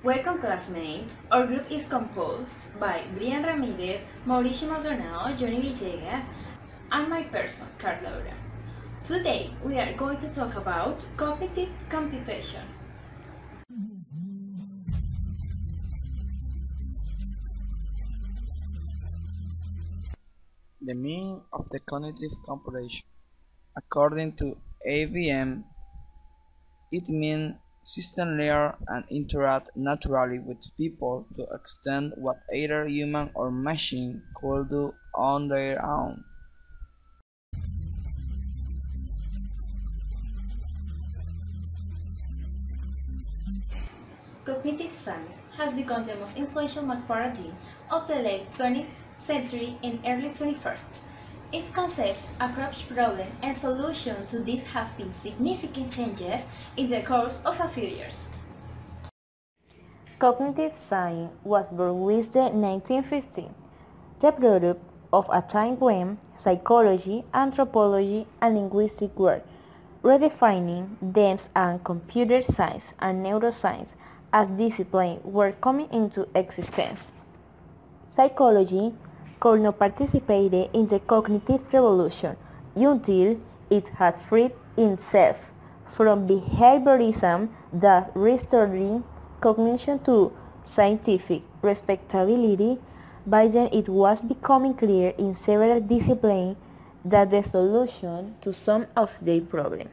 Welcome classmates. Our group is composed by Ramirez, Mauricio Maldonado, Johnny Villegas, and my person, Carla Duran. Today we are going to talk about cognitive computation. The meaning of the cognitive computation. According to IBM, it means systems learn and interact naturally with people to extend what either human or machine could do on their own. Cognitive science has become the most influential paradigm of the late 20th century and early 21st. Its concepts, approach, problem, and solution to these have been significant changes in the course of a few years. Cognitive science was born with the 1950s, the product of a time when psychology, anthropology, and linguistics were redefining depth, and computer science and neuroscience as disciplines were coming into existence. Psychology could not participate in the cognitive revolution until it had freed itself from behaviorism, thus restoring cognition to scientific respectability. By then it was becoming clear in several disciplines that the solution to some of their problems,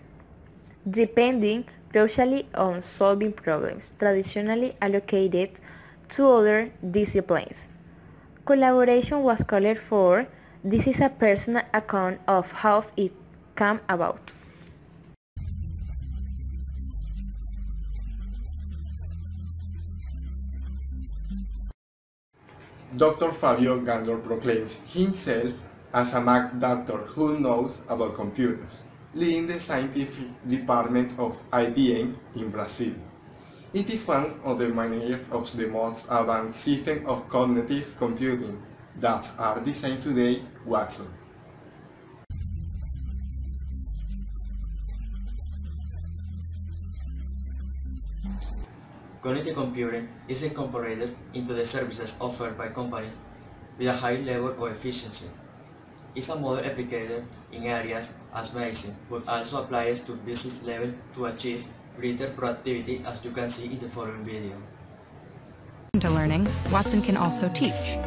depending crucially on solving problems traditionally allocated to other disciplines. Collaboration was called for. This is a personal account of how it came about. Dr. Fabio Gandor proclaims himself as a Mac doctor who knows about computers, leading the scientific department of IBM in Brazil. It is one of the managers of the most advanced systems of cognitive computing that are designed today, Watson. Cognitive computing is incorporated into the services offered by companies with a high level of efficiency. It's a model applied in areas as medicine, but also applies to business level to achieve greater productivity, as you can see in the following video. To learning, Watson can also teach.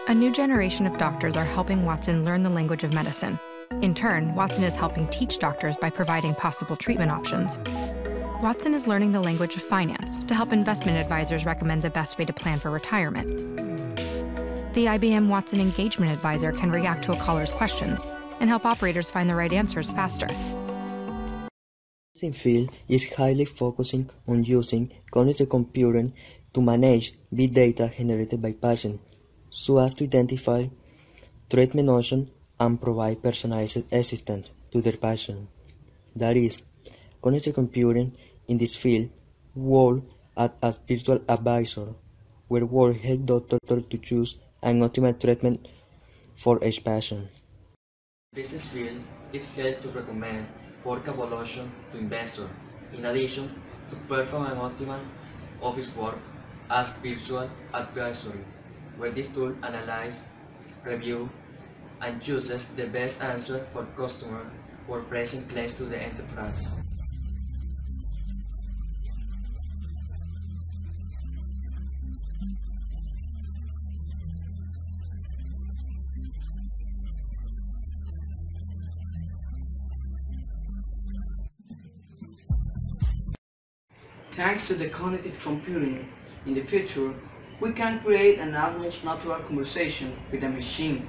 A new generation of doctors are helping Watson learn the language of medicine. In turn, Watson is helping teach doctors by providing possible treatment options. Watson is learning the language of finance to help investment advisors recommend the best way to plan for retirement. The IBM Watson Engagement Advisor can react to a caller's questions and help operators find the right answers faster. This field is highly focusing on using cognitive computing to manage big data generated by patients, so as to identify treatment options and provide personalized assistance to their patients. That is, cognitive computing in this field works as virtual advisor, where work help doctors to choose an optimal treatment for each patient. Business field, it helps to recommend work evaluation to investors, in addition to perform an optimal office work as virtual advisory, where this tool analyzes, reviews, and chooses the best answer for customers who are present close to the enterprise. Thanks to the cognitive computing, in the future, we can create an almost natural conversation with a machine,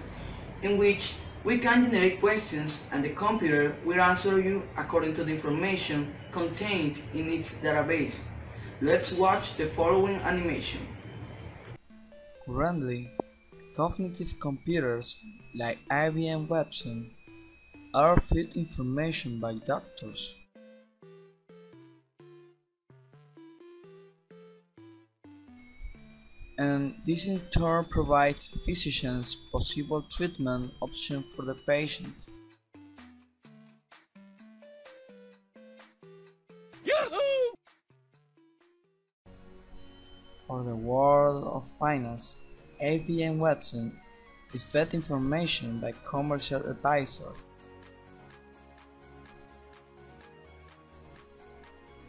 in which we can generate questions and the computer will answer you according to the information contained in its database. Let's watch the following animation. Currently, cognitive computers like IBM Watson are fed information by doctors. and this in turn provides physicians possible treatment options for the patient. For the world of finance, ABM Watson is fed information by commercial advisors.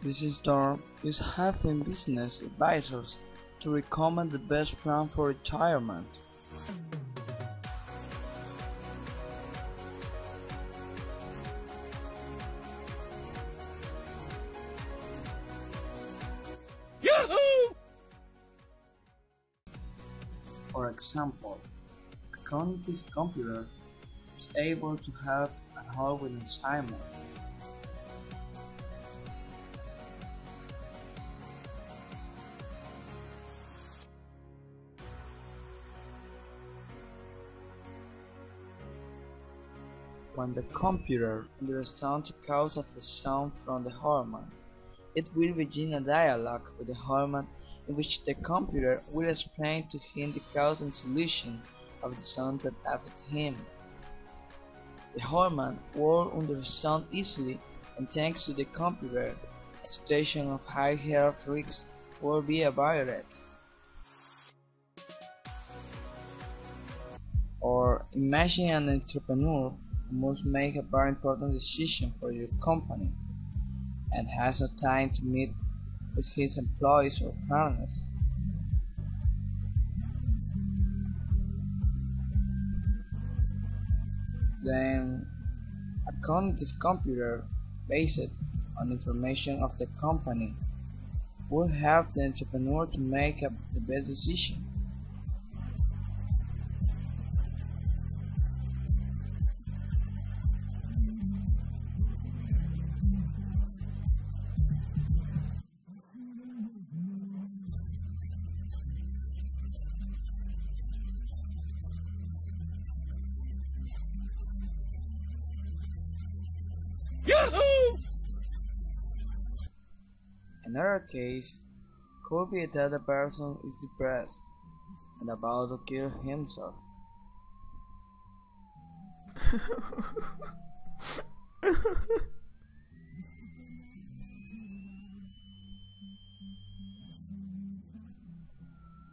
This in turn is helping business advisors to recommend the best plan for retirement. For example, a cognitive computer is able to help and help with Alzheimer's. When the computer understands the cause of the sound from the hormone, it will begin a dialogue with the hormone in which the computer will explain to him the cause and solution of the sound that affects him. The hormone will understand easily, and thanks to the computer, a situation of high health risks will be avoided. Or imagine an entrepreneur who must make a very important decision for your company and has no time to meet with his employees or partners. Then, a cognitive computer based on information of the company will help the entrepreneur to make the best decision. Another case could be that a person is depressed and about to kill himself.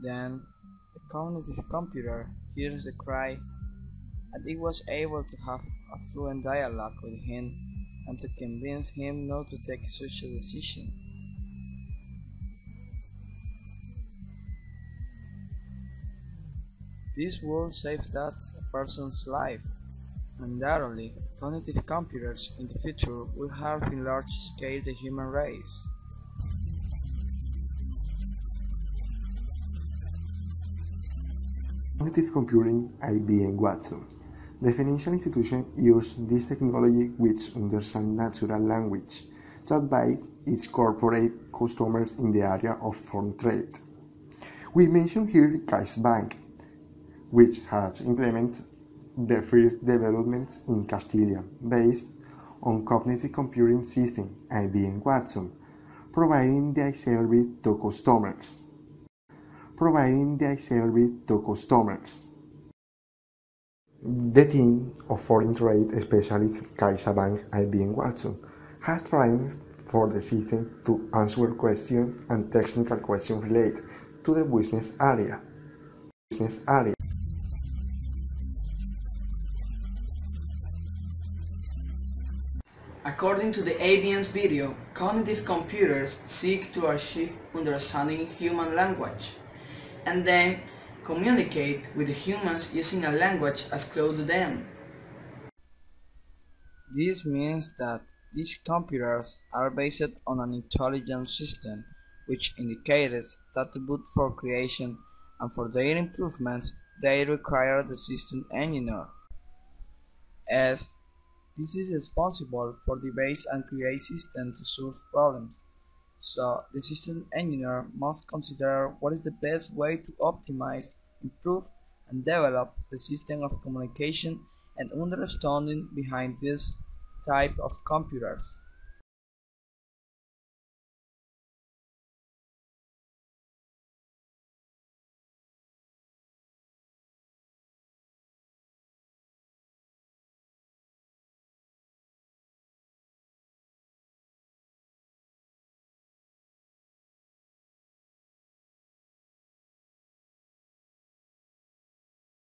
Then the cognitive computer hears the cry, and it was able to have a fluent dialogue with him and to convince him not to take such a decision. This will save that person's life. Undoubtedly, cognitive computers in the future will help in large scale the human race. Cognitive computing, IBM Watson. The financial institution uses this technology which understands natural language to advise its corporate customers in the area of foreign trade. We mention here CaixaBank, which has implemented the first developments in Castilla based on cognitive computing system IBM Watson, providing the service to customers. The team of foreign trade specialist CaixaBank IBM Watson has trained for the system to answer questions and technical questions related to the business area. According to the ABN's video, cognitive computers seek to achieve understanding human language and then communicate with the humans using a language as close to them. This means that these computers are based on an intelligent system, which indicates that both for creation and for their improvements they require the system engineer, as this is responsible for the base and create system to solve problems. So the system engineer must consider what is the best way to optimize, improve, and develop the system of communication and understanding behind this type of computers.